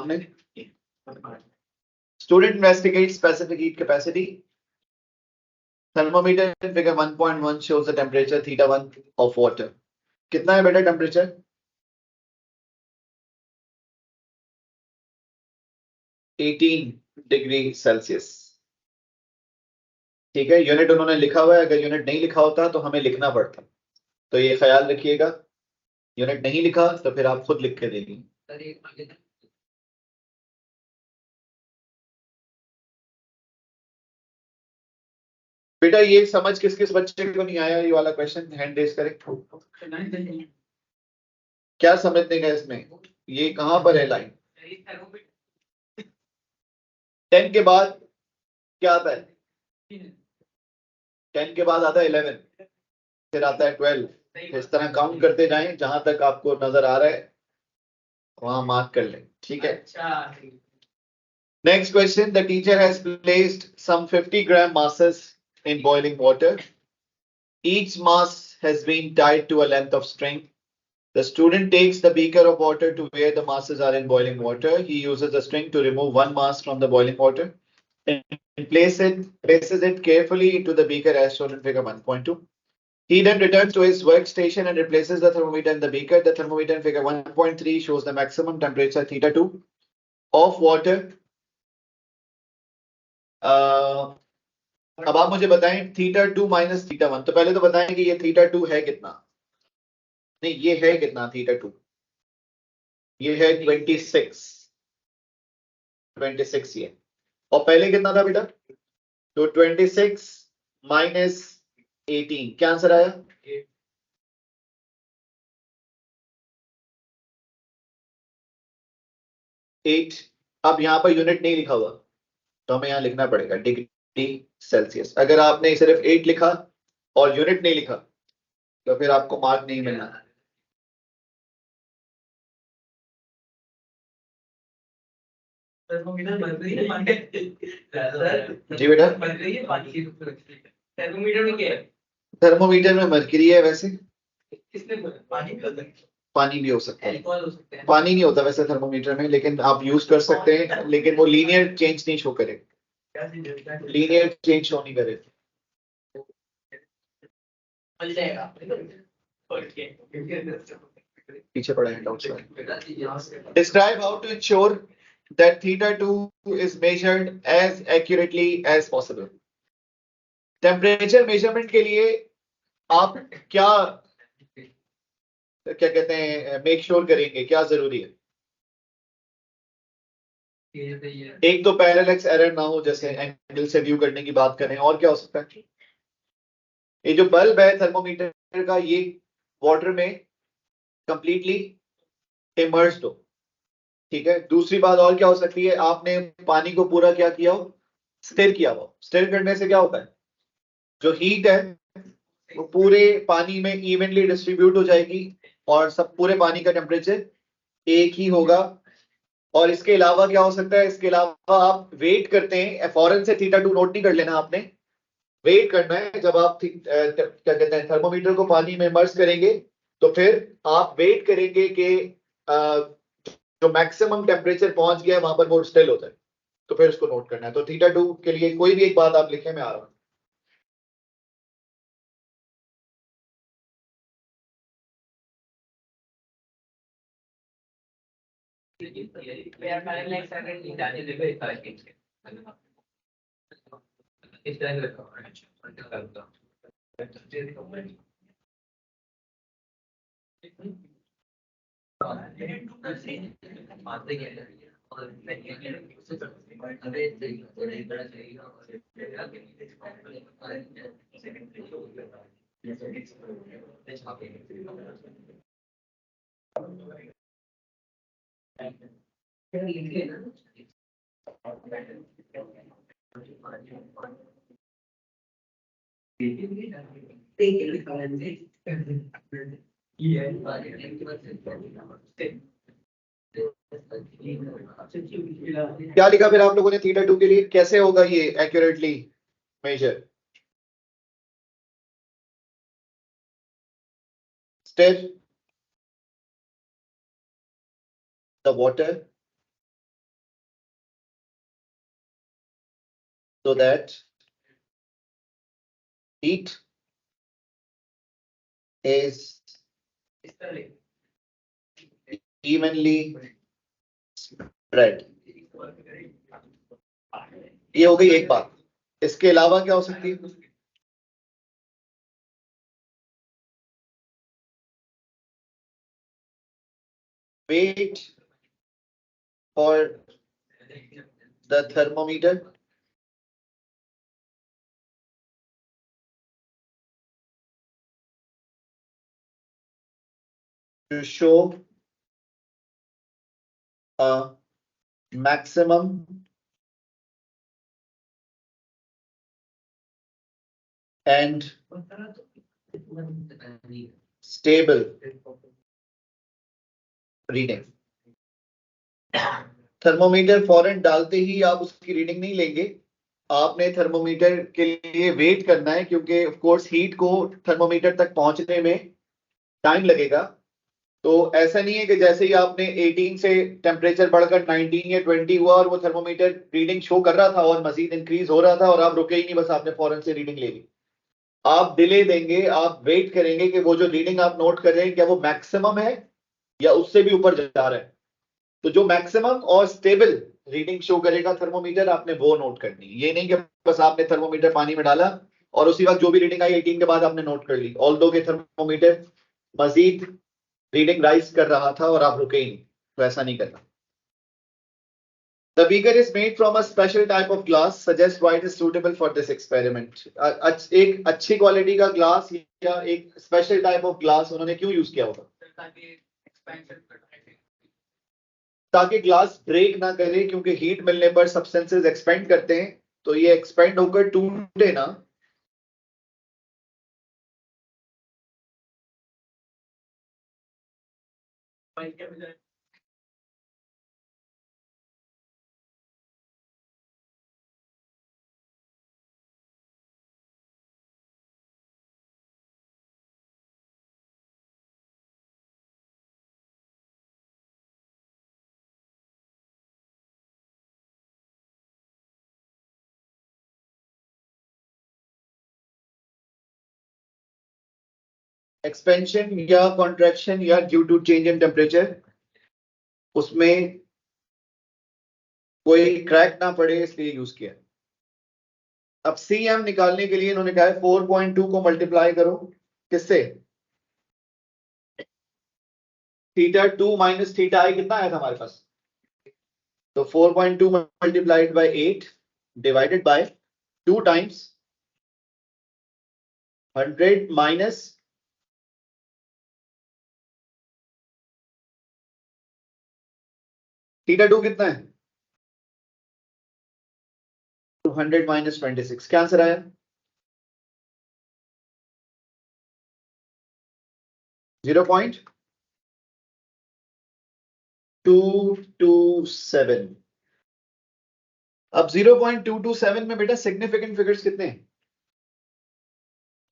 आपने? Student investigates specific heat capacity. Thermometer in figure 1.1 shows the temperature θ1 of water. कितना है बेटा temperature? 18 degree Celsius. ठीक है, यूनिट उन्होंने लिखा हुआ है, अगर यूनिट नहीं लिखा होता तो हमें लिखना पड़ता, तो ये ख्याल रखिएगा। यूनिट नहीं लिखा तो फिर आप खुद लिख के देंगे। बेटा ये समझ किस किस बच्चे को नहीं आया ये वाला क्वेश्चन, हैंड रेज करें। क्या समझने का इसमें, ये कहां पर है लाइन? 10 के बाद क्या आता है? 10 के बाद आता है 11, फिर आता है 12। इस तरह काउंट करते जाएं, जहां तक आपको नजर आ रहा है वहां मार्क कर लें। ठीक है, next question. The teacher has placed some 50 gram masses in boiling water. Each mass has been tied to a length of string. The student takes the beaker of water to where the masses are in boiling water. He uses the string to remove one mass from the boiling water and places it carefully into the beaker as shown in figure 1.2. He then returns to his workstation and replaces the thermometer in the beaker. The thermometer in figure 1.3 shows the maximum temperature θ2 of water. अब आप मुझे बताएं θ2 minus θ1। तो पहले तो बताएं कि ये θ2 है कितना? नहीं, ये है कितना θ2? ये है 26 ये। और पहले कितना था बेटा? तो 26 माइनस 18, क्या आंसर आया? 8। अब यहाँ पर यूनिट नहीं लिखा हुआ तो हमें यहाँ लिखना पड़ेगा डिग्री सेल्सियस। अगर आपने सिर्फ 8 लिखा और यूनिट नहीं लिखा तो फिर आपको मार्क नहीं मिलना। जी बेटा, थर्मोमीटर में मरकरी है वैसे। पानी भी हो सकता है, पानी नहीं होता वैसे थर्मोमीटर में, लेकिन आप यूज कर सकते हैं, लेकिन वो लीनियर चेंज नहीं शो करे, लीनियर चेंज शो नहीं करे। पीछे पड़ा है doubt. Describe how to ensure that θ2 is measured as accurately as possible. Temperature measurement के लिए आप क्या कहते हैं मेक श्योर करेंगे, क्या जरूरी है? एक तो पैरेलक्स एरर ना हो, जैसे एंगल से व्यू करने की बात करें, और क्या हो सकता है? ये जो बल्ब है थर्मोमीटर का, ये वाटर में कंप्लीटली इमर्स्ड हो। ठीक है, दूसरी बात और क्या हो सकती है? आपने पानी को पूरा क्या किया हो? स्टिर किया हो। स्टिर करने से क्या होता है? जो हीट है वो पूरे पानी में इवनली डिस्ट्रीब्यूट हो जाएगी और सब पूरे पानी का टेम्परेचर एक ही होगा। और इसके अलावा क्या हो सकता है? इसके अलावा आप वेट करते हैं, फौरन से θ2 नोट नहीं कर लेना, आपने वेट करना है। जब आप क्या कहते हैं थर्मोमीटर को पानी में इमर्स करेंगे तो फिर आप वेट करेंगे कि जो मैक्सिमम टेम्परेचर पहुंच गया है वहां पर वो स्टिल होता है, तो फिर उसको नोट करना है। तो θ2 के लिए कोई भी एक बात आप लिखें, मैं आ रहा हूं। क्या लिखा फिर आप लोगों ने θ2 के लिए? कैसे होगा ये accurately measure? stir the water so that heat is evenly spread. ये हो गई एक बात. इसके अलावा क्या हो सकती है? Wait for the thermometer to show a maximum and stable reading. Thermometer फौरन डालते ही आप उसकी रीडिंग नहीं लेंगे. आपने थर्मोमीटर के लिए वेट करना है, क्योंकि ऑफ कोर्स हीट को थर्मोमीटर तक पहुंचने में टाइम लगेगा. तो ऐसा नहीं है कि जैसे ही आपने 18 से टेम्परेचर बढ़कर 19 या 20 हुआ और वो थर्मोमीटर रीडिंग शो कर रहा था और मजीद इंक्रीज हो रहा था और आप रुके ही नहीं, बस आपने फौरन से रीडिंग ले ली. आप डिले देंगे, आप वेट करेंगे कि वो जो रीडिंग आप नोट कर रहे हैं क्या वो मैक्सिमम है या उससे भी ऊपर जा रहा है. तो जो मैक्सिमम और स्टेबल रीडिंग शो करेगा थर्मोमीटर, आपने वो नोट करनी है. ये नहीं कि बस आपने थर्मोमीटर पानी में डाला और उसी वक्त जो भी रीडिंग आई 18 के बाद आपने नोट कर ली, ऑल्दो के थर्मोमीटर मजीद रीडिंग राइज कर रहा था और आप रुके ही नहीं. तो ऐसा नहीं करना. The beaker is made from a special type of glass. Suggest why it is suitable for this experiment. एक अच्छी क्वालिटी का ग्लास या एक स्पेशल टाइप ऑफ ग्लास उन्होंने क्यों यूज किया होगा? ताकि ग्लास ब्रेक ना करे, क्योंकि हीट मिलने पर सब्सटेंसेस एक्सपेंड करते हैं, तो ये एक्सपेंड होकर टूटे ना. एक्सपेंशन या कॉन्ट्रैक्शन या due to change in temperature, उसमें कोई क्रैक ना पड़े इसलिए यूज किया. अब सीएम निकालने के लिए इन्होंने कहा है 4.2 को मल्टीप्लाई करो किससे? थीटा 2 माइनस थीटा आई कितना आया था हमारे पास? तो 4.2 multiplied by 8 divided by 2 times 100 minus theta 2 कितना है? 200 माइनस 26. क्या आंसर आया? 0.227. अब 0.227 में बेटा सिग्निफिकेंट फिगर्स कितने हैं?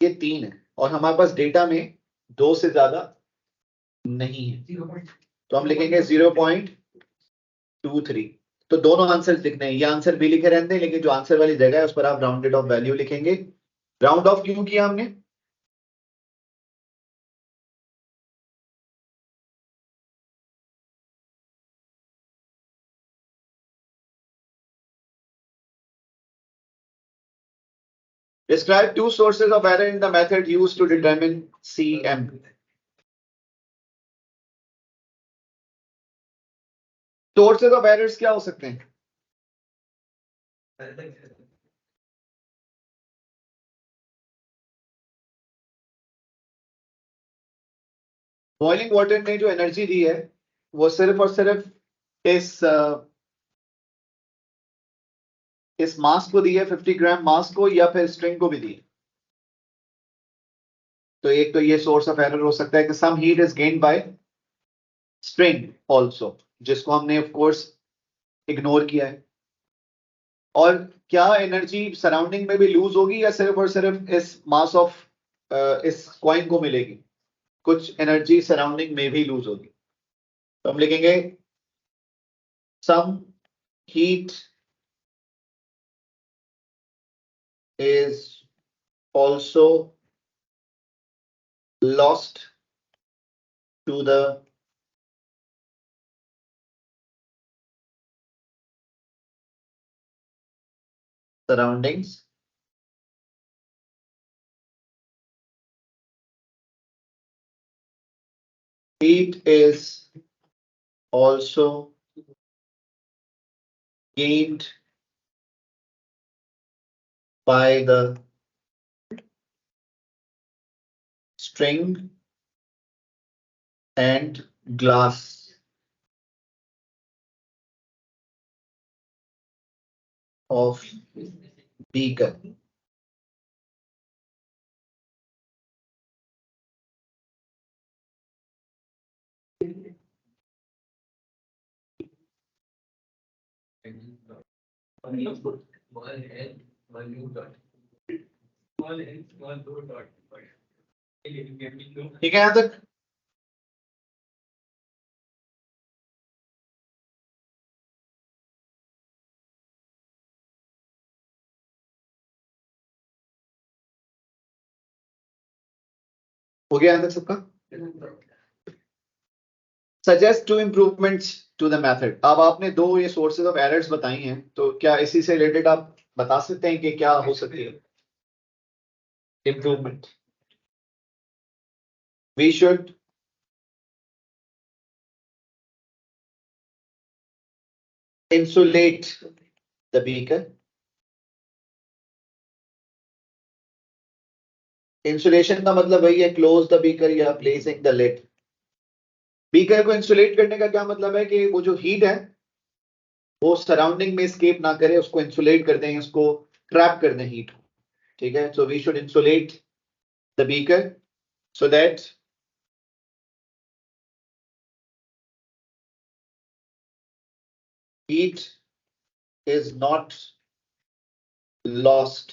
ये 3 है और हमारे पास डेटा में 2 से ज्यादा नहीं है, तो हम लिखेंगे 0.23. तो दोनों आंसर लिखने हैं. ये आंसर भी लिखे रहते हैं, लेकिन जो आंसर वाली जगह है उस पर आप राउंडेड ऑफ वैल्यू लिखेंगे. राउंड ऑफ क्यों किया हमने? Describe two sources of error in the method used to determine CM. Sources of errors क्या हो सकते हैं? बॉइलिंग वाटर ने जो एनर्जी दी है वो सिर्फ और सिर्फ इस मास को दी है, 50 ग्राम मास को, या फिर स्ट्रिंग को भी दी है. तो एक तो ये सोर्स ऑफ एरर हो सकता है कि some heat is gained by string also, जिसको हमने ऑफ कोर्स इग्नोर किया है. और क्या एनर्जी सराउंडिंग में भी लूज होगी या सिर्फ और सिर्फ इस मास ऑफ इस कॉइन को मिलेगी? कुछ एनर्जी सराउंडिंग में भी लूज होगी. तो हम लिखेंगे some heat is also lost to the surroundings. Heat is also gained by the string and glass of beaker. ठीक है यहां तक? हो गया यहां तक सबका? Suggest to improvements to the method. अब आपने दो ये सोर्सेज ऑफ एरर्स बताई हैं, तो क्या इसी से रिलेटेड आप बता सकते हैं कि क्या हो सकती है improvement? We should insulate the beaker. Insulation का मतलब वही है क्लोज द बीकर या प्लेसिंग द लिड। बीकर को इंसुलेट करने का क्या मतलब है कि वो जो हीट है वो सराउंडिंग में स्केप ना करे, उसको इंसुलेट कर दें, उसको ट्रैप कर दें हीट को। ठीक है, so we should insulate the beaker so that heat is not lost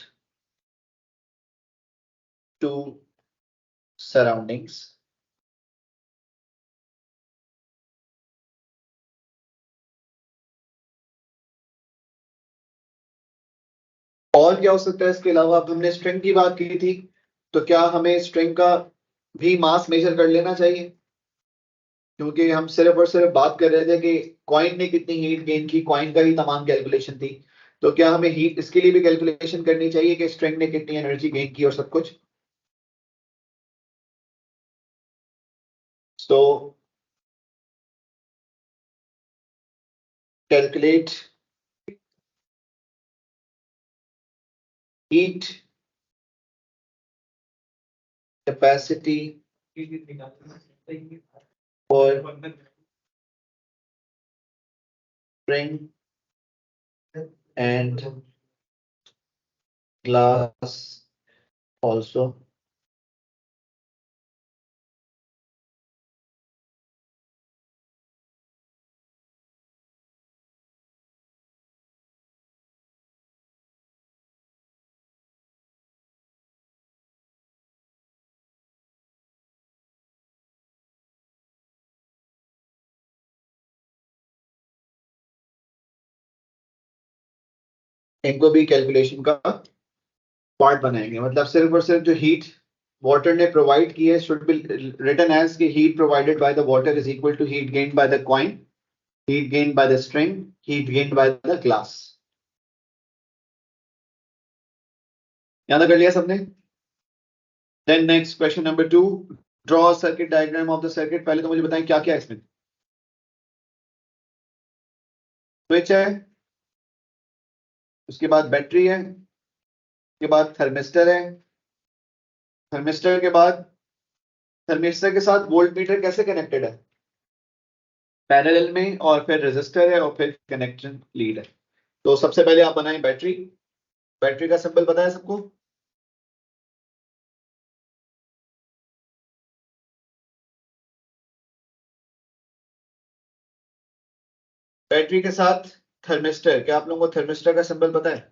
to surroundings. और क्या हो सकता है इसके अलावा? अब हमने स्ट्रिंग की बात की थी, तो क्या हमें स्ट्रिंग का भी मास मेजर कर लेना चाहिए? क्योंकि हम सिर्फ और सिर्फ बात कर रहे थे कि कॉइन ने कितनी हीट गेन की, कॉइन का ही तमाम कैलकुलेशन थी। तो क्या हमें हीट इसके लिए भी कैलकुलेशन करनी चाहिए कि स्ट्रिंग ने कितनी एनर्जी गेन की और सब कुछ? तो calculate heat capacity for spring and glass also. इनको भी कैलकुलेशन का पार्ट बनाएंगे। मतलब सिर्फ और सिर्फ जो हीट वाटर ने प्रोवाइड की है शुड बी रिटन एज कि heat provided by the water is equal to heat gained by the coin, heat gained by the string, heat gained by the glass. याद कर लिया सबने? Then next question number 2, draw circuit diagram of the circuit. पहले तो मुझे बताएं क्या क्या है इसमें। स्विच है, उसके बाद बैटरी है, उसके बाद थर्मिस्टर है, थर्मिस्टर के बाद थर्मिस्टर के साथ वोल्ट मीटर कैसे कनेक्टेड है? पैरेलल में, और फिर रेजिस्टर है, और फिर कनेक्शन लीड है। तो सबसे पहले आप बनाएं बैटरी। बैटरी का सिंबल पता है सबको? बैटरी के साथ थर्मिस्टर। क्या आप लोगों को थर्मिस्टर का सिंबल पता है?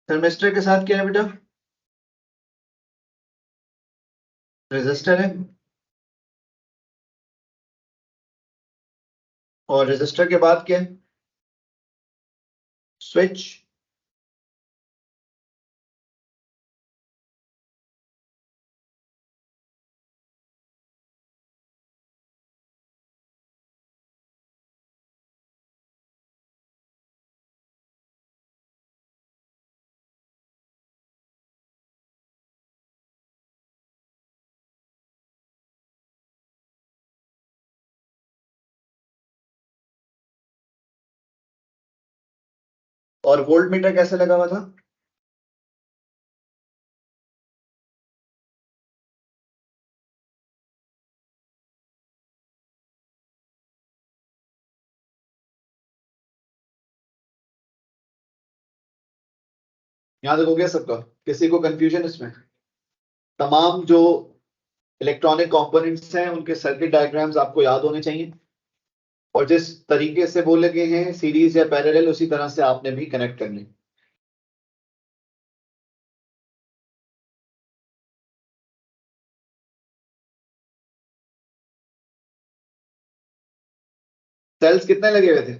थर्मिस्टर के साथ क्या है बेटा? रेजिस्टर है। और रेजिस्टर के बाद क्या है? स्विच। और वोल्ट मीटर कैसे लगा हुआ था? याद हो गया सबका? किसी को कंफ्यूजन इसमें? तमाम जो इलेक्ट्रॉनिक कंपोनेंट्स हैं उनके सर्किट डायग्राम्स आपको याद होने चाहिए, और जिस तरीके से वो लगे हैं सीरीज या पैरेलल, उसी तरह से आपने भी कनेक्ट करने। सेल्स कितने लगे हुए थे?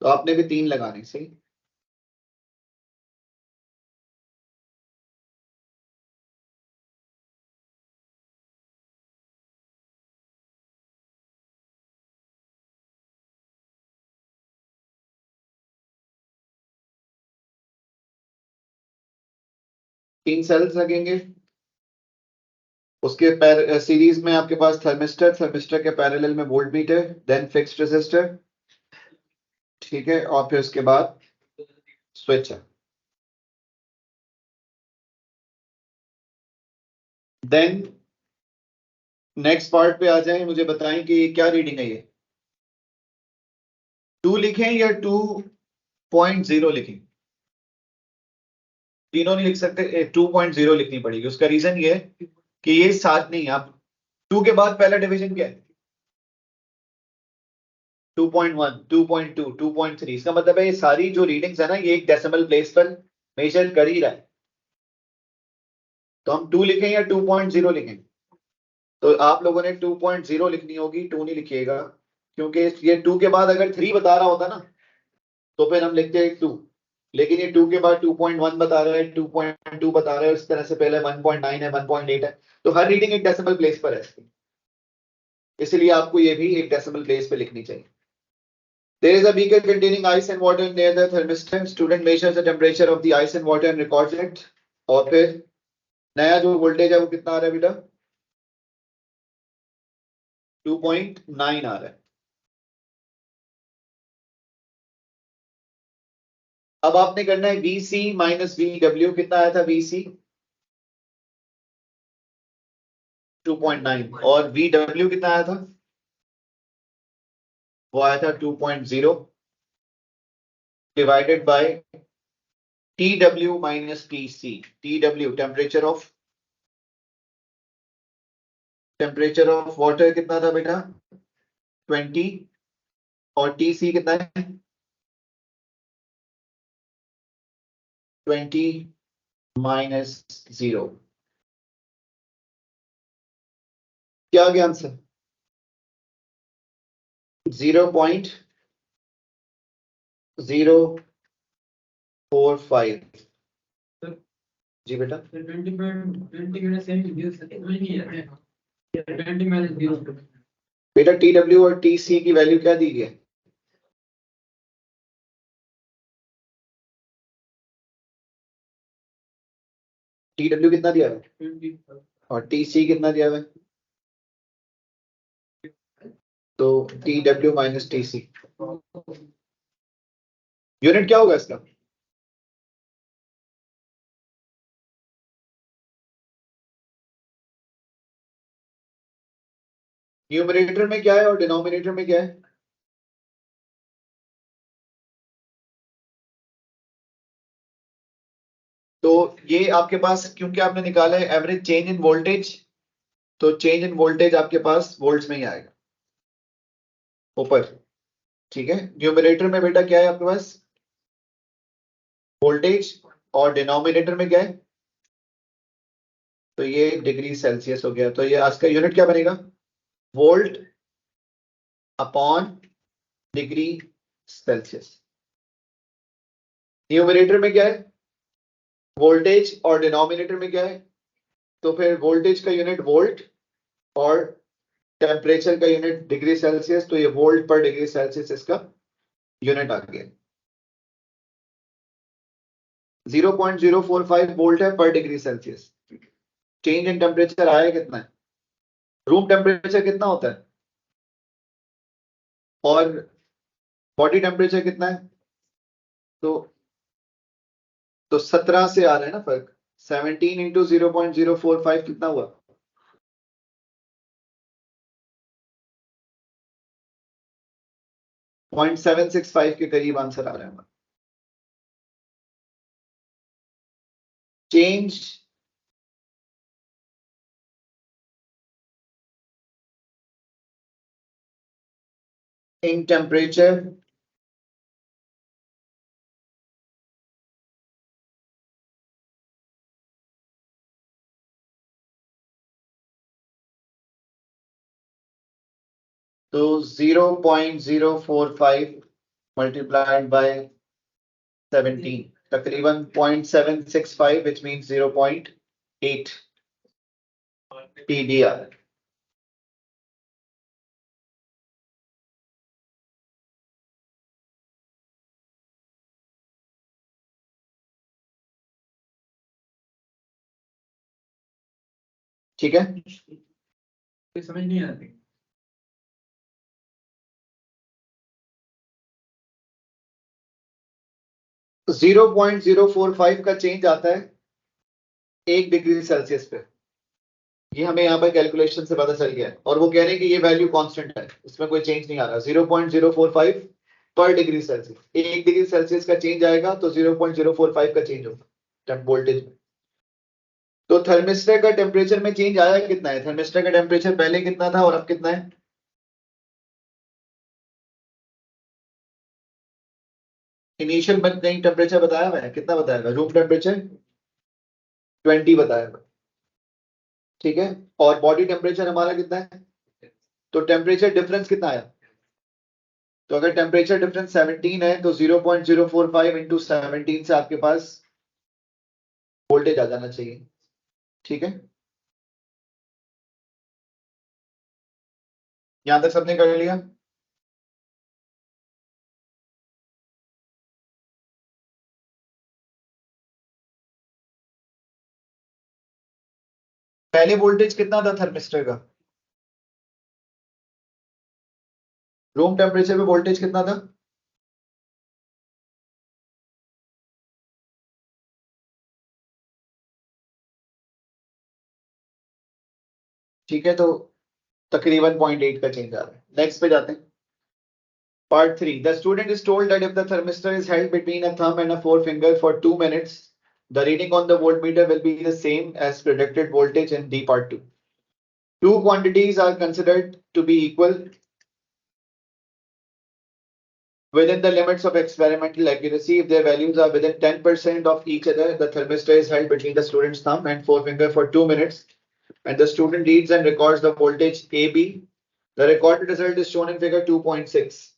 तो आपने भी 3 लगाने, सही। तीन सेल्स लगेंगे। उसके सीरीज में आपके पास थर्मिस्टर, थर्मिस्टर के पैरेलल में voltmeter, then fixed resistor, ठीक है, और फिर उसके बाद स्विच है। देन नेक्स्ट पार्ट पे आ जाएं, मुझे बताएं कि क्या रीडिंग है ये। 2 लिखें या 2.0 लिखें? तीनों नहीं लिख सकते, 2.0 लिखनी पड़ेगी। उसका रीजन ये है कि ये साथ नहीं, आप 2 के बाद पहला डिवीजन क्या है? 2.1, 2.2, 2.3। इसका मतलब है ये सारी जो रीडिंग्स है ना, ये एक डेसिमल प्लेस पर मेजर कर ही रहा है। तो हम 2 लिखें या 2.0 लिखें? तो आप लोगों ने 2.0 लिखनी होगी, 2 नहीं लिखिएगा, क्योंकि ये 2 के बाद अगर 3 बता रहा होता ना, तो फिर हम लिखते हैं 2। लेकिन ये 2 के बाद 2.1 बता रहा है, 2.2 बता रहा है, इस तरह से पहले 1.9 है, 1.8 है। तो हर रीडिंग एक डेसिमल प्लेस पर है इसकी, इसलिए आपको ये भी एक डेसिमल प्लेस पे लिखनी चाहिए। There is a beaker containing ice and water near the thermistor. Student measures the temperature of the ice and water and records it. और फिर नया जो वोल्टेज है वो कितना आ रहा है बेटा? 2.9 आ रहा है। अब आपने करना है VC माइनस VW। कितना आया था VC? 2.9। और VW कितना आया था? वो आया था 2.0 divided by TW minus TC। TW temperature of water कितना था बेटा? 20। और TC कितना है? 20 माइनस 0। क्या आ गया आंसर? 0.045। जी बेटा। 20 बेटा TW और TC की वैल्यू क्या दी गई है? TW कितना दिया है और TC कितना दिया है? तो TW माइनस TC यूनिट क्या होगा इसका? न्यूमरेटर में क्या है और डिनोमिनेटर में क्या है? तो ये आपके पास, क्योंकि आपने निकाला है एवरेज चेंज इन वोल्टेज, तो चेंज इन वोल्टेज आपके पास वोल्ट्स में ही आएगा ऊपर, ठीक है। न्यूमरेटर में बेटा क्या है आपके पास? वोल्टेज और डिनोमिनेटर में क्या है, तो ये डिग्री सेल्सियस हो गया। तो ये आज का यूनिट क्या बनेगा, volt upon degree Celsius. Numerator में क्या है, वोल्टेज, और डिनोमिनेटर में क्या है, तो फिर वोल्टेज का यूनिट वोल्ट और टेम्परेचर का यूनिट डिग्री सेल्सियस, तो ये वोल्ट पर डिग्री सेल्सियस इसका यूनिट आ गया। 0.045 वोल्ट है पर degree Celsius. Change in temperature आया कितना है, रूम टेम्परेचर कितना होता है और बॉडी टेम्परेचर कितना है, तो 17 से आ रहा है ना फर्क। 17 इंटू 0.045 कितना हुआ, 0.765 के करीब आंसर आ रहा है। चेंज इन टेम्परेचर तो 0.045 मल्टीप्लाइड बाय 17 तकरीबन 0.765 which means 0.8 PDR। ठीक है, समझ नहीं आती। 0.045 का चेंज आता है 1 डिग्री सेल्सियस पे। ये हमें यहाँ पर कैलकुलेशन से पता चल गया है, और वो कह रहे हैं कि ये वैल्यू कांस्टेंट है, इसमें कोई चेंज नहीं आ रहा। 0.045 पर डिग्री सेल्सियस, 1 डिग्री सेल्सियस का चेंज आएगा तो 0.045 का चेंज होगा वोल्टेज में। तो थर्मिस्टर का टेम्परेचर में चेंज आया कितना है, थर्मिस्टर का टेम्परेचर पहले कितना था और अब कितना है, इनिशियल टेम्परेचर बताया हुआ है, कितना बताया हुआ है, रूम टेम्परेचर 20 बताया हुआ है, ठीक है। और बॉडी टेम्परेचर हमारा कितना है, तो टेम्परेचर डिफरेंस कितना आया, तो अगर टेम्परेचर डिफरेंस 17 है तो 0.045 इंटू 17 से आपके पास वोल्टेज आ जाना चाहिए, ठीक है। यहां तक सबने कर लिया। पहले वोल्टेज कितना था थर्मिस्टर का, रूम टेम्परेचर पे वोल्टेज कितना था, ठीक है, तो तकरीबन 0.8 का चेंज आ रहा है। नेक्स्ट पे जाते हैं। Part 3. The student is told that if the thermistor is held between a thumb and a forefinger for 2 minutes, the reading on the voltmeter will be the same as predicted voltage in D part 2. Two quantities are considered to be equal within the limits of experimental accuracy. If their values are within 10% of each other, the thermistor is held between the student's thumb and forefinger for 2 minutes, and the student reads and records the voltage AB. The recorded result is shown in figure 2.6.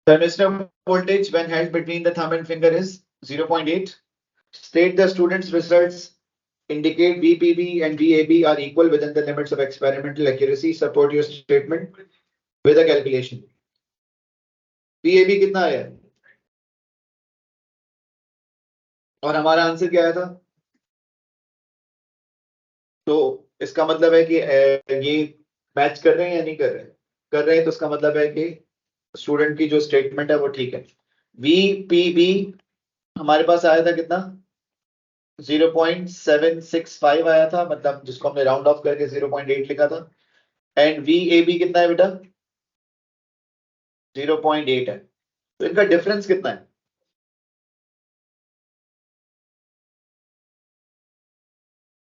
Thermistor voltage when held between the thumb and finger is 0.8. State the student's results indicate VPB and VAB are equal within the limits of experimental accuracy. Support your statement with a calculation. VAB कितना आया और हमारा answer क्या आया था, तो इसका मतलब है कि ये मैच कर रहे हैं या नहीं कर रहे हैं, कर रहे हैं, तो इसका मतलब है कि स्टूडेंट की जो स्टेटमेंट है वो ठीक है। VPB हमारे पास आया था कितना, 0.765 आया था, मतलब जिसको हमने राउंड ऑफ करके 0.8 लिखा था। एंड VAB कितना है बेटा, 0.8 है। तो इनका डिफरेंस कितना है,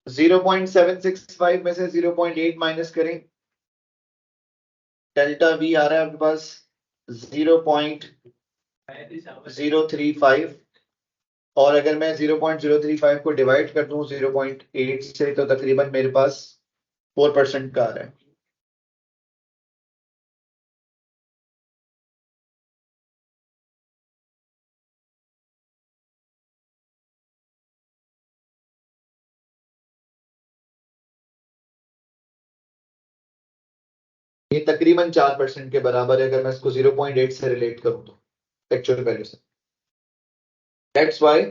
जीरो 0.765 में से 0.8 माइनस करें, डेल्टा V आ रहा है आपके पास 0.8 0.035 और अगर मैं 0.035 को डिवाइड कर दूं 0.8 से तो तकरीबन मेरे पास 4% का आ रहा है। ये तकरीबन 4% के बराबर है अगर मैं इसको 0.8 से रिलेट करूं तो एक्चुअल वैल्यू से। दैट्स व्हाई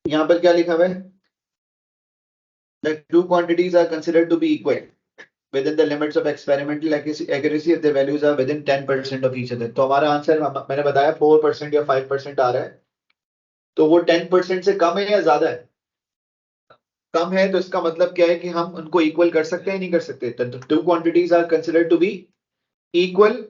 यहां पर क्या लिखा हुआ है, that two quantities are considered to be equal within the limits of experimental accuracy if their values are within 10% of each other। तो हमारा आंसर मैंने बताया 4% या 5% आ रहा है, तो वो 10% से कम है या ज्यादा है? कम है, तो इसका मतलब क्या है कि हम उनको इक्वल कर सकते हैं नहीं कर सकते? Two quantities are considered to be equal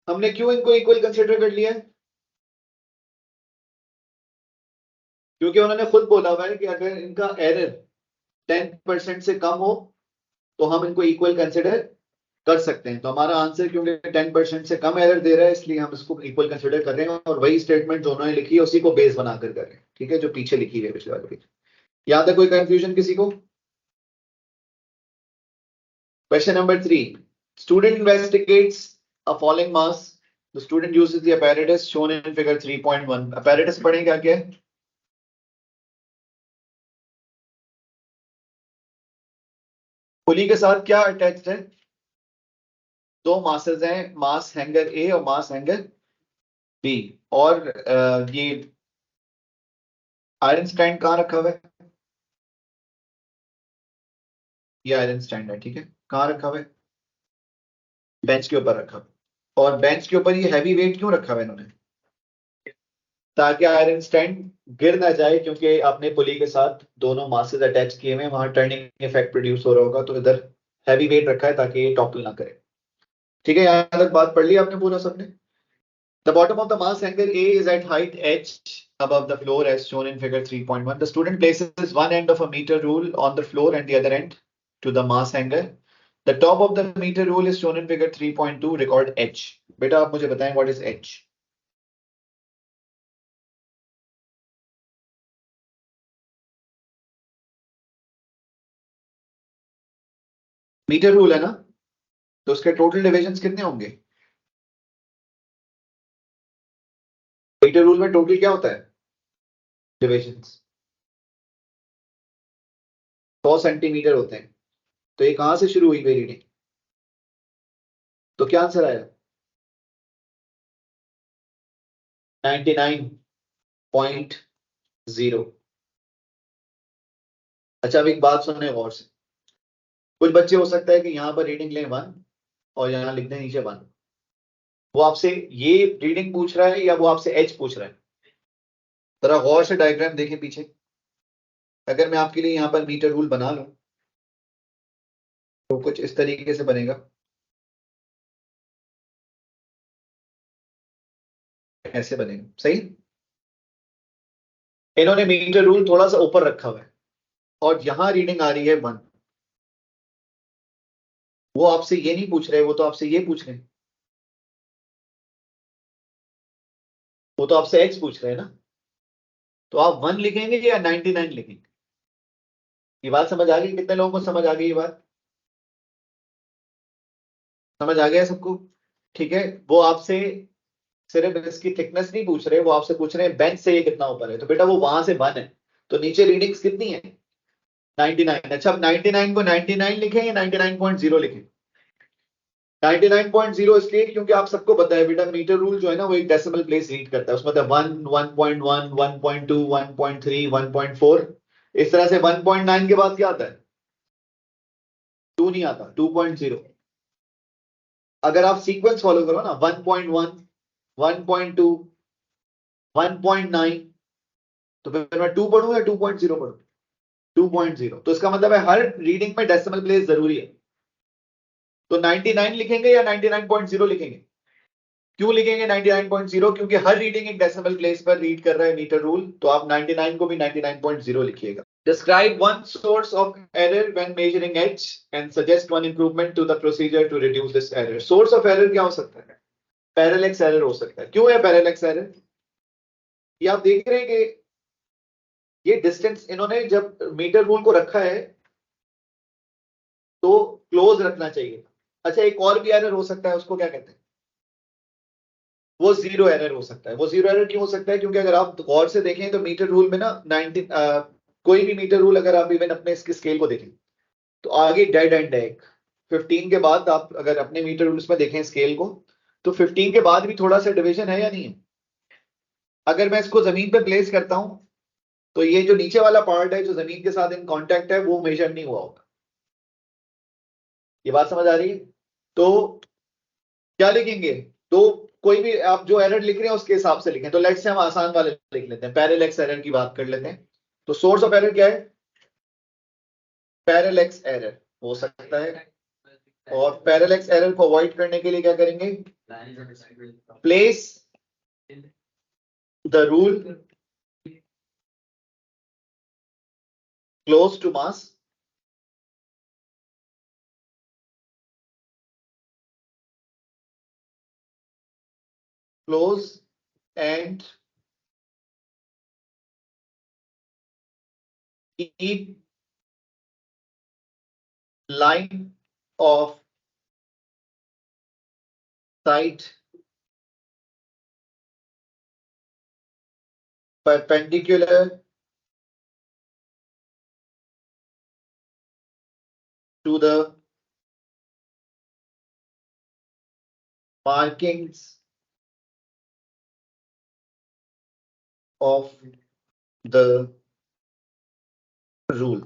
हमने क्यों इनको इक्वल कंसिडर कर लिया है? क्योंकि उन्होंने खुद बोला हुआ है कि अगर इनका एरर 10% से कम हो तो हम इनको इक्वल कंसिडर कर सकते हैं। तो हमारा आंसर क्योंकि 10% से कम एरर दे रहा है इसलिए हम इसको इक्वल कंसिडर कर रहे हैं, और वही स्टेटमेंट जो उन्होंने लिखी है उसी को बेस बनाकर कर रहे हैं। ठीक है, जो पीछे लिखी है पिछले वाले। यहां तक कोई कंफ्यूजन किसी को? Question number 3, student investigates a falling mass, the student uses the apparatus shown in figure 3.1। apparatus पढ़ें क्या क्या है? पुली के साथ क्या अटैच्ड है? दो मासेस हैं, मास हैंगर ए और मास हैंगर बी। और ये आयरन स्टैंड कहाँ रखा हुआ है? ये आयरन स्टैंड है, ठीक है। कहाँ रखा हुआ है? बेंच के ऊपर रखा हुआ है। और बेंच के ऊपर ये हैवी वेट क्यों रखा हुआ है इन्होंने? ताकि आयरन स्टैंड गिर ना जाए, क्योंकि आपने पुली के साथ दोनों मासेस अटैच किए हुए हैं, वहां टर्निंग इफेक्ट प्रोड्यूस हो रहा होगा, तो इधर हैवी वेट रखा है ताकि ये टॉपल ना करे। ठीक है, यहां तक बात पढ़ ली आपने पूरा सबने? The bottom of the mass hanger A is at height h above the floor as shown in figure 3.1. The student places one end of a meter rule on the floor and the other end to the mass hanger. The top of the meter rule is shown in figure 3.2. Record h. बेटा आप मुझे बताएं what is h? Metre rule है ना, तो उसके total divisions कितने होंगे? मीटर रूल में टोटल क्या होता है डिविजन्स? 100 सेंटीमीटर होते हैं। तो ये कहां से शुरू हुई मेरी रीडिंग? तो क्या आंसर आया? 99.0। अच्छा, अब एक बात सुनने गौर से। कुछ बच्चे हो सकता है कि यहाँ पर रीडिंग लें 1 और यहाँ लिख दें नीचे 1। वो आपसे ये रीडिंग पूछ रहा है या वो आपसे एच पूछ रहा है? जरा गौर से डायग्राम देखें पीछे। अगर मैं आपके लिए यहाँ पर मीटर रूल बना लूं तो कुछ इस तरीके से बनेगा, ऐसे बनेगा, सही। इन्होंने मीटर रूल थोड़ा सा ऊपर रखा हुआ है और यहां रीडिंग आ रही है 1। वो आपसे ये नहीं पूछ रहे, वो तो आपसे ये पूछ रहे हैं, वो तो आपसे एक्स पूछ रहे हैं ना। तो आप 1 लिखेंगे या 99 लिखेंगे? ये बात समझ आ गई? कितने लोगों को समझ आ गई ये बात? समझ आ गया सबको? ठीक है, वो आपसे सिर्फ इसकी थिकनेस नहीं पूछ रहे, वो आपसे पूछ रहे हैं बेंच से ये कितना ऊपर है। तो बेटा वो वहां से 1 है, तो नीचे रीडिंग्स कितनी है? 99। अच्छा, अब 99 को 99 लिखें या 99.0 लिखें? 99.0 इसलिए क्योंकि आप सबको पता है बेटा मीटर रूल जो है ना वो एक डेसिमल प्लेस रीड करता है, उसमें 1, 1.1, 1.2, 1.3, 1.4, इस तरह से 1.9 के बाद क्या आता है? 2 नहीं आता, 2.0। अगर आप सीक्वेंस फॉलो करो ना, 1.1, 1.2, 1.9, तो फिर मैं 2 पढ़ूं या 2.0 पढ़ूं? 2.0। तो इसका मतलब है हर रीडिंग में डेसिमल प्लेस जरूरी है। तो 99 लिखेंगे या 99.0 लिखेंगे? क्यों लिखेंगे 99.0? क्योंकि हर रीडिंग एक डेसिमल प्लेस पर रीड कर रहा है मीटर रूल, तो आप 99 को भी 99.0 लिखिएगा। Describe one source of error when measuring h and suggest one improvement to the procedure to reduce this error. Source of error क्या हो सकता है? पैरेलैक्स एरर हो सकता है। क्यों है पैरेलैक्स एरर? ये आप देख रहे हैं कि ये डिस्टेंस इन्होंने जब मीटर रूल को रखा है तो क्लोज रखना चाहिए। अच्छा, एक और भी एरर हो सकता है, उसको क्या कहते हैं? वो जीरो एरर हो सकता है। वो जीरो एरर क्यों हो सकता है? क्योंकि अगर आप गौर से देखें तो मीटर रूल में ना 19 कोई भी मीटर रूल अगर आप इवन अपने इसके स्केल को देखें तो आगे डेड एंड है। 15 के बाद आप अगर अपने मीटर रूल्स में देखें स्केल को तो 15 के बाद भी थोड़ा सा डिवीजन है या नहीं है? अगर मैं इसको जमीन पे प्लेस करता हूं तो ये जो नीचे वाला पार्ट है जो जमीन के साथ इन कांटेक्ट है वो मेजर नहीं हुआ होगा। ये बात समझ आ रही है? तो क्या लिखेंगे? तो कोई भी आप जो एरर लिख रहे हैं उसके हिसाब से लिखें। तो लेट्स से हम आसान वाले लिख लेते हैं, पैरेलैक्स एरर की बात कर लेते हैं। तो सोर्स ऑफ एरर क्या है? पैरेलैक्स एरर हो सकता है। और पैरेलैक्स एरर को अवॉइड करने के लिए क्या करेंगे? Place the rule close to mass close and keep line of sight perpendicular to the markings of the rule.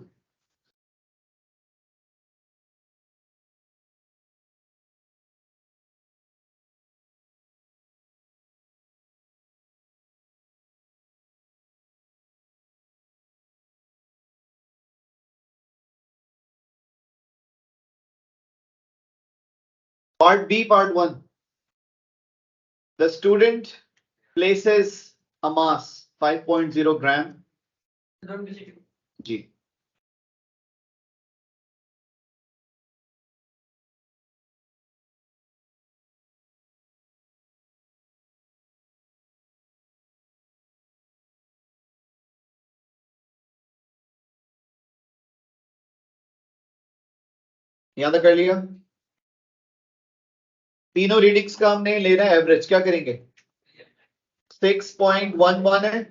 Part B, part 1. The student places a mass 5.0 gram. जी, यहां तक कर लिया। तीनों रीडिंग्स का हमने लेना है एवरेज। क्या करेंगे? 6.11 है,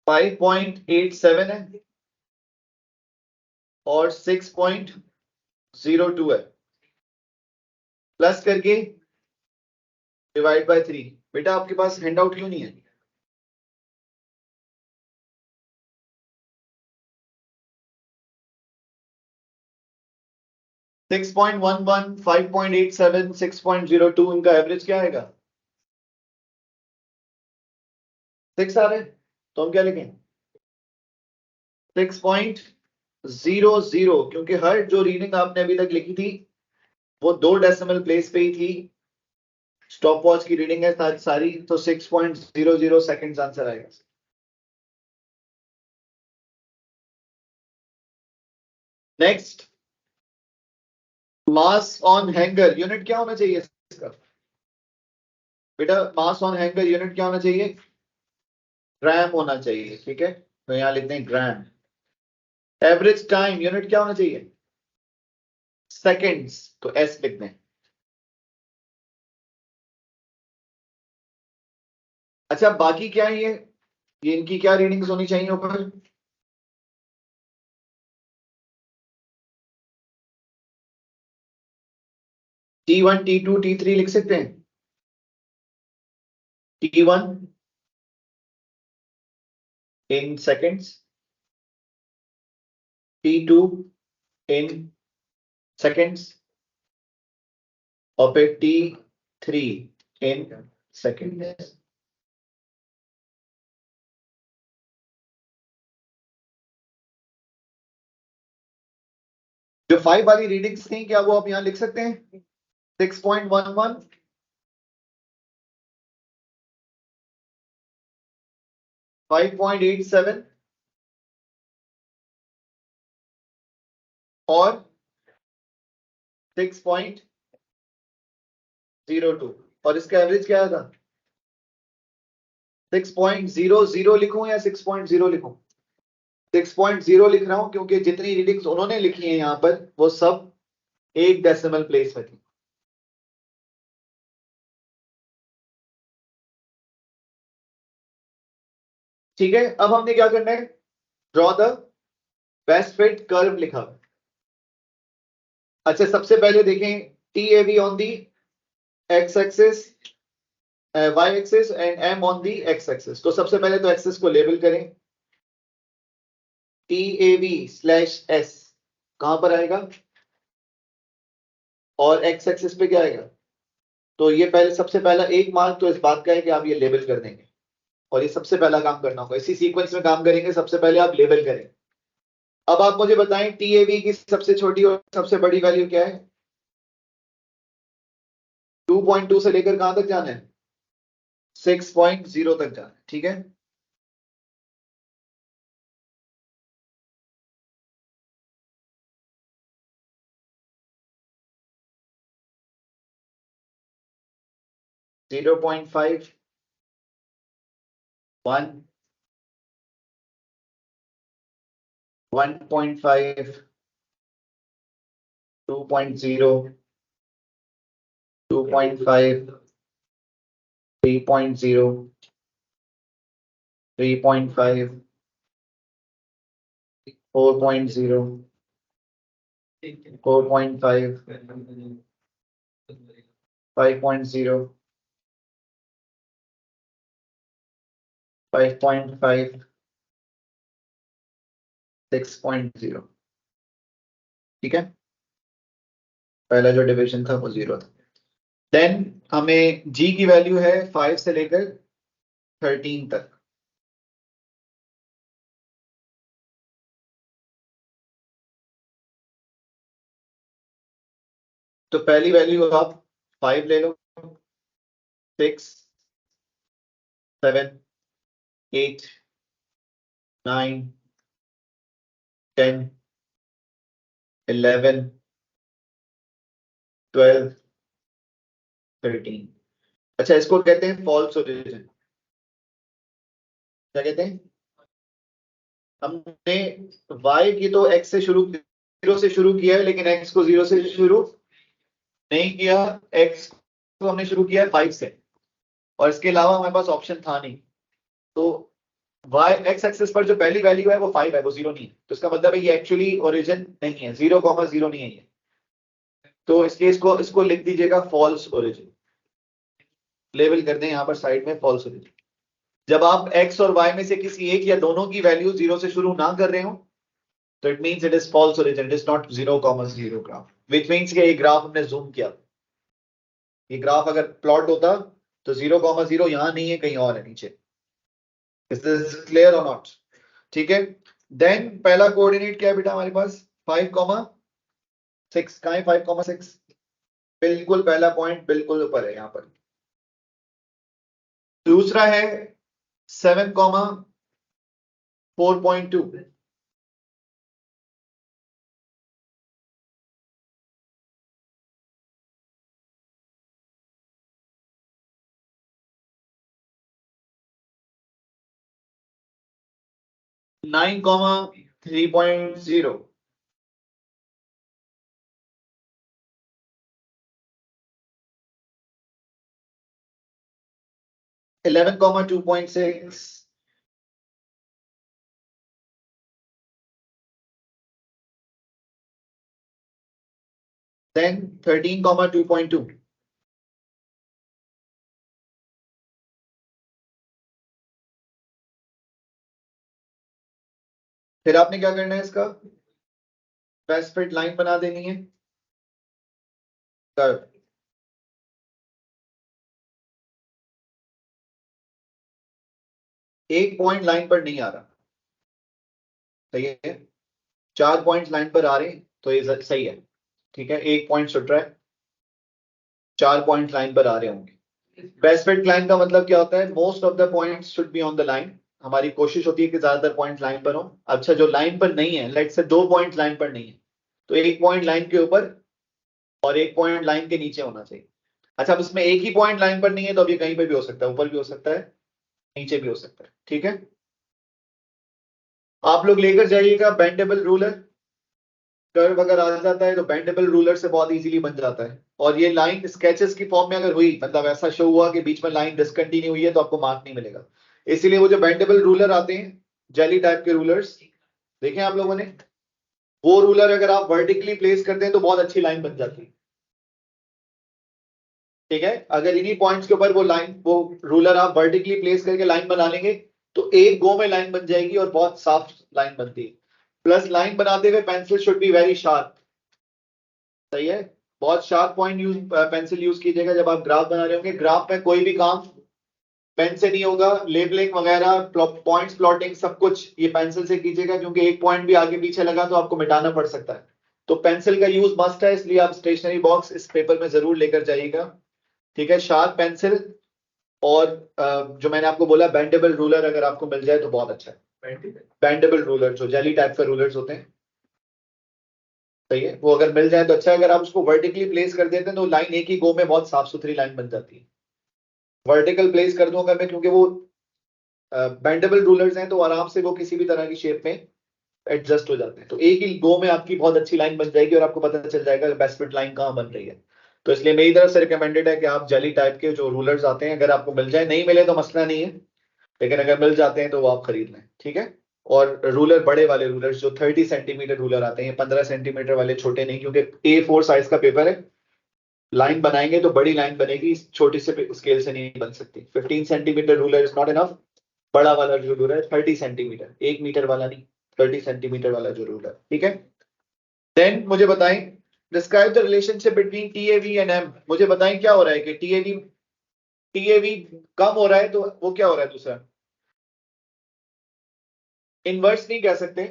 5.87 है और 6.02 है। प्लस करके डिवाइड बाय 3। बेटा आपके पास हैंडआउट क्यों नहीं है? सिक्स 6.11, 5.87, 6.02 इनका एवरेज क्या आएगा? 6 आ रहे हैं, तो हम क्या लिखें? 6.00, क्योंकि हर जो रीडिंग आपने अभी तक लिखी थी वो 2 डेसिमल प्लेस पे ही थी। स्टॉप वॉच की रीडिंग है सारी, तो 6.00 सेकेंड्स आंसर आएगा। Next, mass on hanger unit क्या होना चाहिए इसका? बेटा मास ऑन हैंगर यूनिट क्या होना चाहिए? ग्राम होना चाहिए, ठीक है, तो यहां लिखते हैं ग्राम। एवरेज टाइम यूनिट क्या होना चाहिए? सेकेंड्स, तो एस लिखते हैं। अच्छा, बाकी क्या है ये इनकी क्या रीडिंग्स होनी चाहिए ऊपर? T1, T2, T3 लिख सकते हैं। T1 in seconds, T2 in seconds और फिर T3 in seconds. जो 5 वाली रीडिंग्स थी क्या वो आप यहां लिख सकते हैं? 6.11, 5.87 और 6.02 और इसका एवरेज क्या था? 6.00 लिखूं या 6.0 लिखूं? 6.0 लिख रहा हूं क्योंकि जितनी रीडिंग्स उन्होंने लिखी है यहां पर वो सब एक डेसिमल प्लेस में थी। ठीक है, अब हमने क्या करना है? Draw the best fit curve लिखा। अच्छा, सबसे पहले देखें TAV on the x axis, y axis and m on the x axis. तो सबसे पहले तो एक्सिस को लेबल करें, TAV/s कहां पर आएगा और x एक्सिस पे क्या आएगा? तो ये पहले सबसे पहला एक मार्क तो इस बात का है कि आप ये लेबल कर देंगे और ये सबसे पहला काम करना होगा। इसी सीक्वेंस में काम करेंगे, सबसे पहले आप लेबल करें। अब आप मुझे बताएं TAV की सबसे छोटी और सबसे बड़ी वैल्यू क्या है? 2.2 से लेकर कहां तक जाना है? 6.0 तक जाना है। ठीक है, जीरो पॉइंट फाइव, 1, 1.5, 2.0, 2.5, 3.0, 3.5, 4.0, 4.5, 5.0, 5.5, 6.0। ठीक है, पहला जो डिवीजन था वो 0 था। देन हमें G की वैल्यू है 5 से लेकर 13 तक। तो पहली वैल्यू आप 5 ले लो, 6, 7, 8, 9, 10, 11, 12, 13। अच्छा, इसको कहते हैं फॉल्स ओरिजिन। क्या कहते हैं? हमने y की तो x से शुरू, 0 से शुरू किया है, लेकिन x को 0 से शुरू नहीं किया। x को हमने शुरू किया है 5 से और इसके अलावा हमारे पास ऑप्शन था नहीं। तो y x एक्सिस पर जो पहली वैल्यू है वो 5 है, वो 0 नहीं है। तो इसका मतलब है ये एक्चुअली ओरिजिन नहीं है, 0,0 नहीं है ये। तो इसलिए इसको लिख दीजिएगा फॉल्स ओरिजिन, लेबल कर दें यहां पर साइड में फॉल्स ओरिजिन। जब आप x और y में से किसी एक या दोनों की वैल्यू 0 से शुरू ना कर रहे हो तो it means it is false origin, it is not 0,0 graph, which means कि ये ग्राफ हमने जूम किया। ये ग्राफ अगर प्लॉट होता तो 0,0 यहां नहीं है, कहीं और है नीचे। इज दिस क्लियर और नॉट? ठीक है, देन पहला कोऑर्डिनेट क्या है बेटा हमारे पास? 5,6। कहां है 5,6? बिल्कुल पहला पॉइंट बिल्कुल ऊपर है यहां पर। दूसरा है 7,4.2। 9,3.0। 11,2.6। then 13,2.2। फिर आपने क्या करना है? इसका बेस्ट फिट लाइन बना देनी है, कर्व। एक पॉइंट लाइन पर नहीं आ रहा, सही है, 4 पॉइंट लाइन पर आ रहे हैं तो ये सही है, ठीक है, एक पॉइंट छुट रहा है, 4 पॉइंट लाइन पर आ रहे होंगे। बेस्ट फिट लाइन का मतलब क्या होता है, most of the points should be on the line, हमारी कोशिश होती है कि ज्यादातर पॉइंट लाइन पर हो। अच्छा जो लाइन पर नहीं है, लेट्स से 2 पॉइंट लाइन पर नहीं है, तो एक पॉइंट लाइन के ऊपर और एक पॉइंट लाइन के नीचे होना चाहिए। अच्छा अब इसमें एक ही पॉइंट लाइन पर नहीं है तो अभी कहीं पे भी हो सकता है, ऊपर भी हो सकता है, नीचे भी हो सकता है, ठीक है। आप लोग लेकर जाइएगा बेंडेबल रूलर, कर्व अगर आ जाता है तो बेंडेबल रूलर से बहुत इजीली बन जाता है। और ये लाइन स्केचेस की फॉर्म में अगर हुई, मतलब ऐसा शो हुआ कि बीच में लाइन डिसकंटिन्यू हुई है, तो आपको मार्क नहीं मिलेगा। इसीलिए वो जो बेंडेबल रूलर आते हैं, जेली टाइप के रूलर्स देखे आप लोगों ने, वो रूलर अगर आप वर्टिकली प्लेस करते हैं तो बहुत अच्छी लाइन बन जाती है, ठीक है। अगर इन्हीं पॉइंट्स के ऊपर वो रूलर आप वर्टिकली प्लेस करके लाइन बना लेंगे तो एक गो में लाइन बन जाएगी और बहुत साफ लाइन बनती है। प्लस लाइन बनाते हुए pencil should be very sharp, सही है, बहुत शार्प पॉइंट पेंसिल यूज कीजिएगा जब आप ग्राफ बना रहे होंगे। ग्राफ में कोई भी काम पेन से नहीं होगा, लेबलिंग वगैरह पॉइंट्स प्लॉटिंग सब कुछ ये पेंसिल से कीजिएगा, क्योंकि एक पॉइंट भी आगे पीछे लगा तो आपको मिटाना पड़ सकता है। तो पेंसिल का यूज मस्ट है, इसलिए आप स्टेशनरी बॉक्स इस पेपर में जरूर लेकर जाइएगा, ठीक है। शार्प पेंसिल और जो मैंने आपको बोला बेंडेबल रूलर अगर आपको मिल जाए तो बहुत अच्छा है। बेंडेबल रूलर जो जेली टाइप के रूलर्स होते हैं, सही है, वो अगर मिल जाए तो अच्छा है। अगर आप उसको वर्टिकली प्लेस कर देते हैं तो लाइन एक ही गो में बहुत साफ सुथरी लाइन बन जाती है। वर्टिकल प्लेस कर दूं अगर मैं, क्योंकि वो बेंडेबल रूलर्स हैं तो आराम से वो किसी भी तरह की शेप में एडजस्ट हो जाते हैं, तो एक ही गो में आपकी बहुत अच्छी लाइन बन जाएगी और आपको पता चल जाएगा कि बेस्ट फिट लाइन कहाँ बन रही है। तो इसलिए मेरी तरफ से रिकमेंडेड है कि आप जेली टाइप के जो रूलर्स आते हैं अगर आपको मिल जाए, नहीं मिले तो मसला नहीं है, लेकिन अगर मिल जाते हैं तो वो आप खरीद लें, ठीक है। और रूलर बड़े वाले रूलर्स जो 30 सेंटीमीटर रूलर आते हैं, 15 सेंटीमीटर वाले छोटे नहीं, क्योंकि A4 साइज का पेपर है, लाइन बनाएंगे तो बड़ी लाइन बनेगी, छोटी से स्केल से नहीं बन सकती। 15 centimetre ruler is not enough, बड़ा वाला जो रूलर है 30 सेंटीमीटर, 1 मीटर वाला नहीं, 30 सेंटीमीटर वाला जो रूलर, ठीक है। देन मुझे बताएं, describe the relationship between TAV and M। मुझे बताएं क्या हो रहा है कि TAV कम हो रहा है तो वो क्या हो रहा है, दूसरा इनवर्स नहीं कह सकते,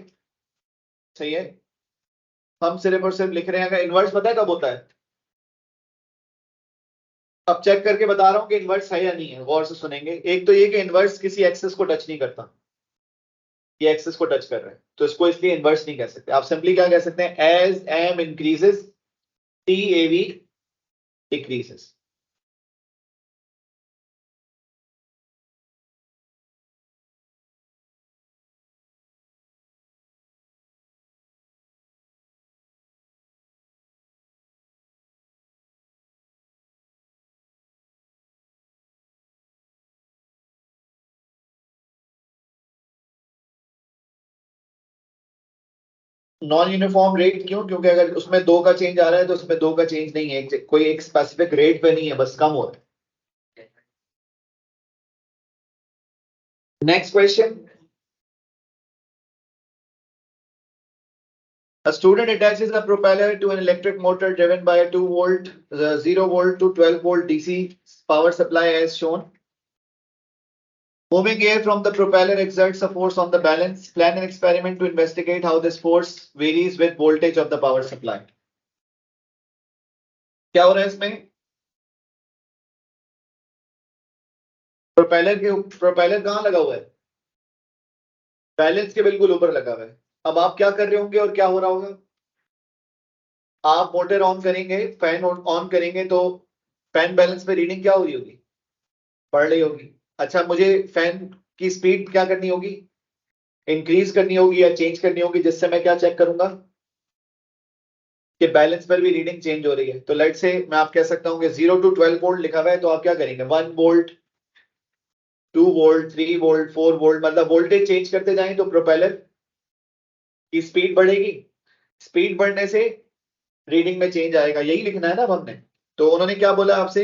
सही है, हम सिर्फ और सिर्फ लिख रहे हैं। अगर इनवर्स पता है कब होता है, अब चेक करके बता रहा हूं कि इनवर्स है या नहीं है, गौर से सुनेंगे। एक तो ये कि इनवर्स किसी एक्सेस को टच नहीं करता, ये एक्सेस को टच कर रहे हैं तो इसको इसलिए इनवर्स नहीं कह सकते। आप सिंपली क्या कह सकते हैं, as m increases TAV decreases. Non uniform rate क्यों, क्योंकि अगर उसमें 2 का चेंज आ रहा है तो उसमें 2 का चेंज नहीं है, कोई एक स्पेसिफिक रेट पे नहीं है, बस कम हो रहा है। Next question, a student attaches a propeller to an electric motor driven by a 2 volt 0 volt to 12 volt DC power supply as shown. Moving air from the propeller exerts a force on the balance. Plan an experiment to investigate how this force varies with voltage of the power supply. क्या हो रहा है इसमें, propeller कहां लगा हुआ है, balance के बिल्कुल ऊपर लगा हुआ है। अब आप क्या कर रहे होंगे और क्या हो रहा होगा, आप मोटर ऑन करेंगे, फैन ऑन करेंगे तो फैन बैलेंस पे रीडिंग क्या हो रही होगी, बढ़ रही होगी। अच्छा मुझे फैन की स्पीड क्या करनी होगी, इंक्रीज करनी होगी या चेंज करनी होगी, जिससे मैं क्या चेक करूंगा कि बैलेंस पर भी रीडिंग चेंज हो रही है। तो लेट से मैं आप कह सकता हूं कि 0 to 12 वोल्ट लिखा हुआ है, तो आप क्या करेंगे, 1 वोल्ट 2 वोल्ट 3 वोल्ट 4 वोल्ट, मतलब वोल्टेज चेंज करते जाएं तो प्रोपेलर की स्पीड बढ़ेगी, स्पीड बढ़ने से रीडिंग में चेंज आएगा, यही लिखना है ना हमने। तो उन्होंने क्या बोला आपसे,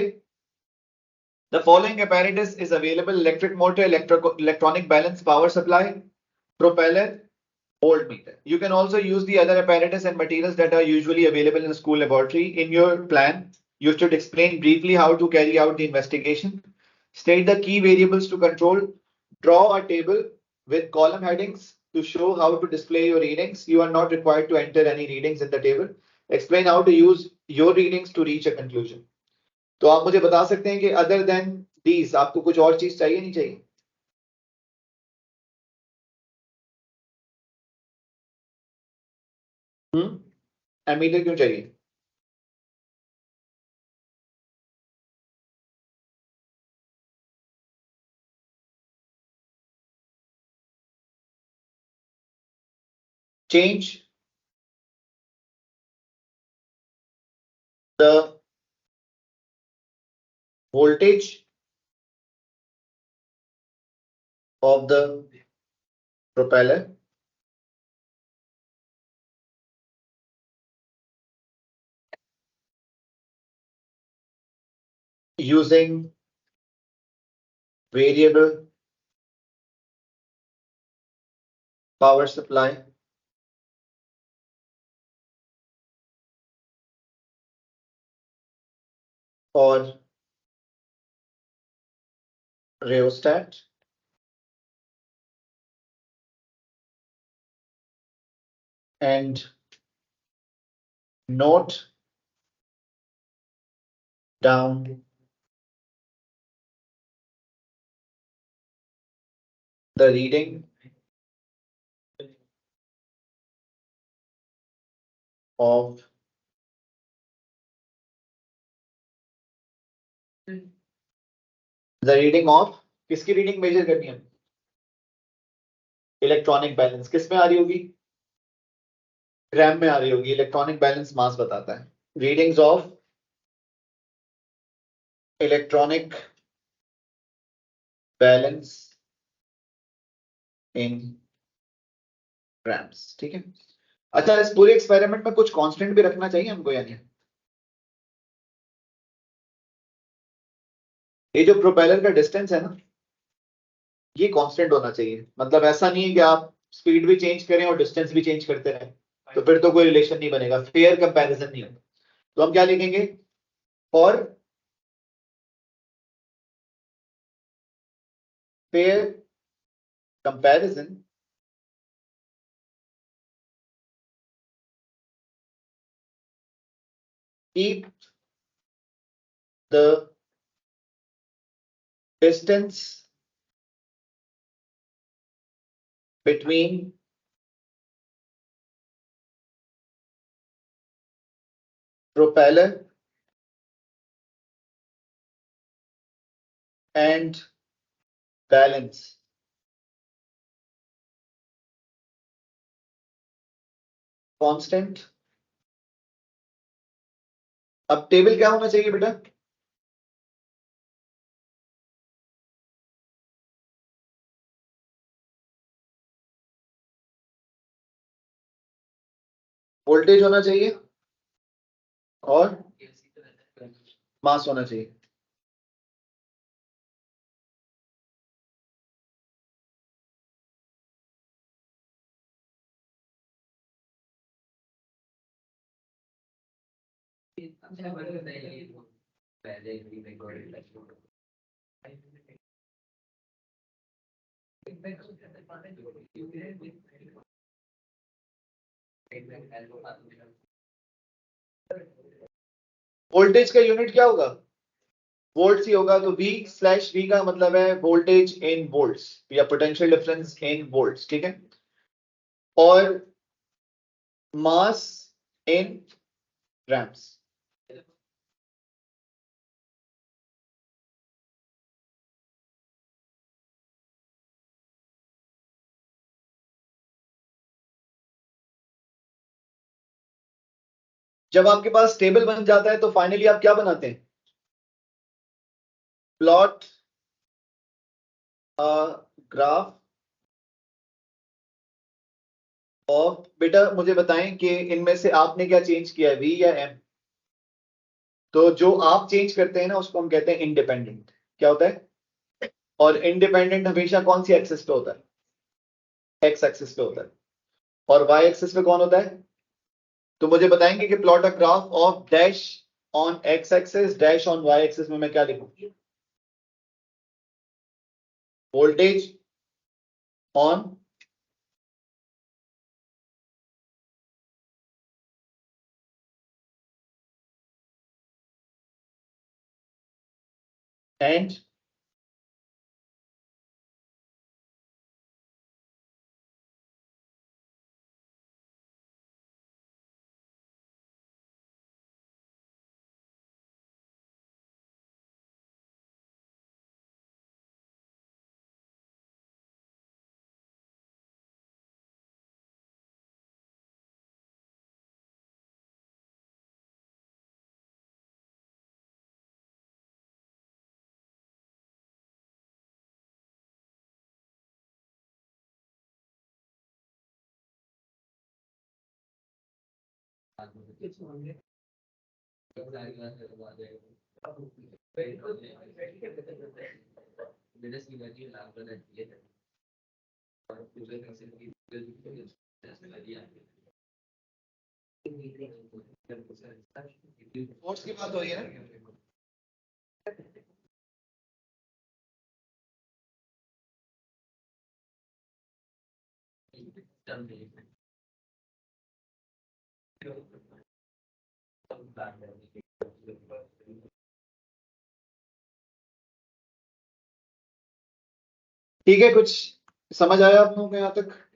the following apparatus is available: electric motor, electronic balance, power supply, propeller, voltmeter. You can also use the other apparatus and materials that are usually available in a school laboratory. In your plan, you should explain briefly how to carry out the investigation. State the key variables to control Draw a table with column headings to show how to display your readings. You are not required to enter any readings in the table. Explain how to use your readings to reach a conclusion. तो आप मुझे बता सकते हैं कि other than these आपको कुछ और चीज चाहिए नहीं चाहिए? एमीटर क्यों चाहिए? Change the voltage of the propeller using variable power supply or rheostat and note down the reading of किसकी रीडिंग मेजर करनी है? इलेक्ट्रॉनिक बैलेंस किस में आ रही होगी? ग्राम में आ रही होगी. इलेक्ट्रॉनिक बैलेंस मास बताता है. Readings of electronic balance in grams. ठीक है. अच्छा, इस पूरे एक्सपेरिमेंट में कुछ कांस्टेंट भी रखना चाहिए हमको या नहीं? ये जो प्रोपेलर का डिस्टेंस है ना, ये कांस्टेंट होना चाहिए. मतलब ऐसा नहीं है कि आप स्पीड भी चेंज करें और डिस्टेंस भी चेंज करते रहें, तो फिर तो कोई रिलेशन नहीं बनेगा, फेयर कंपैरिजन नहीं होगा. तो हम क्या लिखेंगे? For fair comparison keep the distance between propeller and balance constant. अब टेबल क्या होना चाहिए बेटा? वोल्टेज होना चाहिए और मास होना चाहिए. वोल्टेज का यूनिट क्या होगा? वोल्ट्स ही होगा. तो V/V का मतलब है वोल्टेज इन वोल्ट्स या पोटेंशियल डिफरेंस इन वोल्ट्स. ठीक है. और मास इन ग्राम्स. जब आपके पास टेबल बन जाता है तो फाइनली आप क्या बनाते हैं? Plot graph of. बेटा मुझे बताएं कि इनमें से आपने क्या चेंज किया है, V या M? तो जो आप चेंज करते हैं ना उसको हम कहते हैं इंडिपेंडेंट. क्या होता है? और इंडिपेंडेंट हमेशा कौन सी एक्सिस पे होता है? एक्स एक्सिस पे होता है. और वाई एक्सिस पे कौन होता है? तो मुझे बताएंगे कि plot a graph of dash on x axis dash on y axis में मैं क्या लिखूं? वोल्टेज on and फोर्स की बात हो रही है ना? ठीक है, कुछ समझ आया आप लोगों को यहाँ तक?